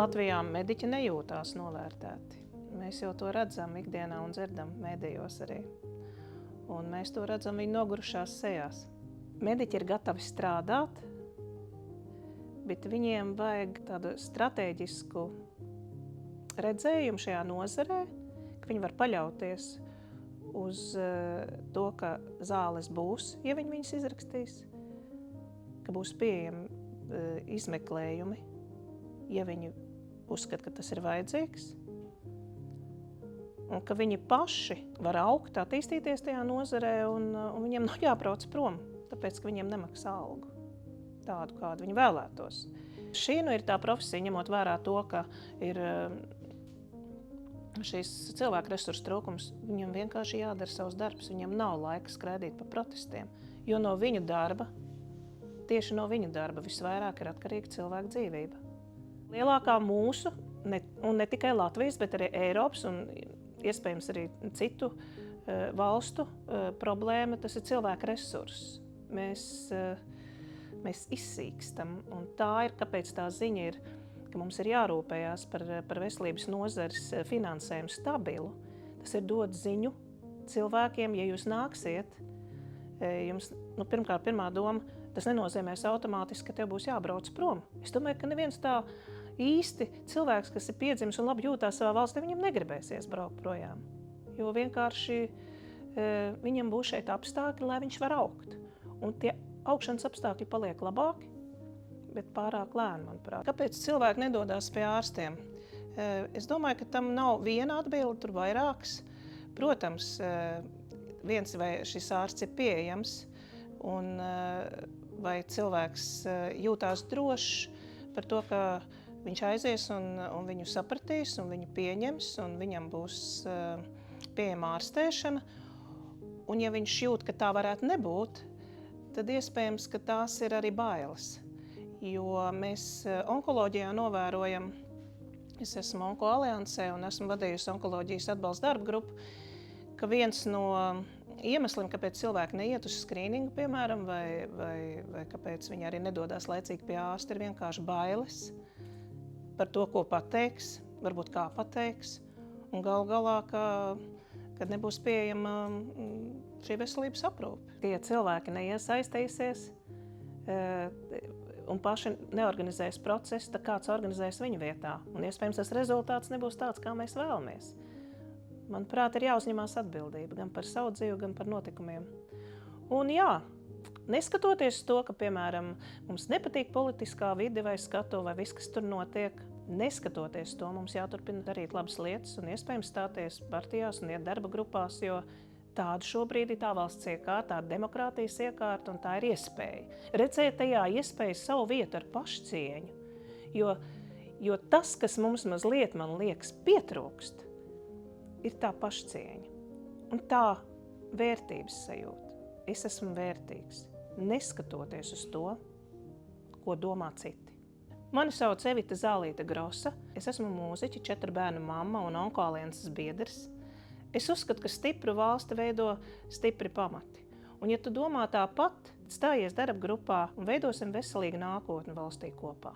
Latvijā mediķi nejūtās novērtēti. Mēs jau to redzam ikdienā un dzirdam mēdījos arī. Un mēs to redzam viņu nogurušās sejās. Mediķi ir gatavi strādāt, bet viņiem vajag tādu stratēģisku redzējumu šajā nozarē, ka viņi var paļauties uz to, ka zāles būs, ja viņi viņas izrakstīs, ka būs pieejami izmeklējumi, ja viņi uzskata, ka tas ir vajadzīgs, un ka viņi paši var augt, attīstīties tajā nozarē, un viņiem nav jābrauc prom, tāpēc, ka viņiem nemaksā algu tādu, kādu viņi vēlētos. Šī ir tā profesija, ņemot vērā to, ka ir šīs cilvēku resursu trūkums, viņam vienkārši jādara savs darbs, viņam nav laika skraidīt pa protestiem, jo no viņu darba, tieši no viņu darba visvairāk ir atkarīga cilvēka dzīvība. Lielākā mūsu, un ne tikai Latvijas, bet arī Eiropas un iespējams arī citu valstu problēma, tas ir cilvēka resurss. Mēs izsīkstam, un tā ir, kāpēc tā ziņa ir, ka mums ir jārūpējās par veselības nozares finansējumu stabilu. Tas ir dot ziņu cilvēkiem, ja jūs nāksiet, jums, pirmā doma, tas nenozīmēs automātiski, ka tev būs jābrauc prom. Es domāju, ka neviens tā īsti cilvēks, kas ir piedzimis un labi jūtās savā valstī, viņam negribēsies braukt projām. Jo vienkārši viņam būs šeit apstākļi, lai viņš var augt. Un tie augšanas apstākļi paliek labāki, bet pārāk lēni, manuprāt. Kāpēc cilvēki nedodās pie ārstiem? Es domāju, ka tam nav viena atbilde, tur vairākas. Protams, viens vai šis ārsts ir pieejams, un vai cilvēks jūtās drošs par to, ka viņš aizies un viņu sapratīs, un viņu pieņems, un viņam būs pieejama ārstēšana. Un ja viņš jūt, ka tā varētu nebūt, tad iespējams, ka tās ir arī bailes. Jo mēs onkoloģijā novērojam, es esmu Onko aliansē un esmu vadījusi onkoloģijas atbalsta darba grupu, ka viens no iemesliem, kāpēc cilvēki neiet uz skrīningu, piemēram, vai kāpēc viņi arī nedodās laicīgi pie ārsta, ir vienkārši bailes par to, ko pateiks, varbūt kā pateiks, un galu galā, kad nebūs pieejama šī veselības aprūpe. Tie cilvēki neiesaistīsies un paši neorganizēs procesu, tad kāds organizēs viņu vietā. Un iespējams, tas rezultāts nebūs tāds, kā mēs vēlamies. Manuprāt, ir jāuzņemās atbildība gan par savu dzīvi, gan par notikumiem. Un jā, neskatoties to, ka, piemēram, mums nepatīk politiskā vide vai skatu vai viss, kas tur notiek, neskatoties to, mums jāturpina darīt labas lietas un iespējams stāties partijās un iet darba grupās, jo tāda šobrīd ir tā valsts iekārta, tā demokrātijas iekārta un tā ir iespēja. Redzēt tajā iespēju savu vietu ar pašcieņu, jo tas, kas mums mazliet, man liekas, pietrūkst, ir tā pašcieņa un tā vērtības sajūta. Es esmu vērtīgs, neskatoties uz to, ko domā citi. Mani sauc Evita Zālīte Grosa, es esmu mūziķa, 4 bērnu mamma un Onko alianses biedrs. Es uzskatu, ka stipru valsti veido stipri pamati. Un ja tu domā tāpat, stājies darba grupā un veidosim veselīgu nākotni valstī kopā.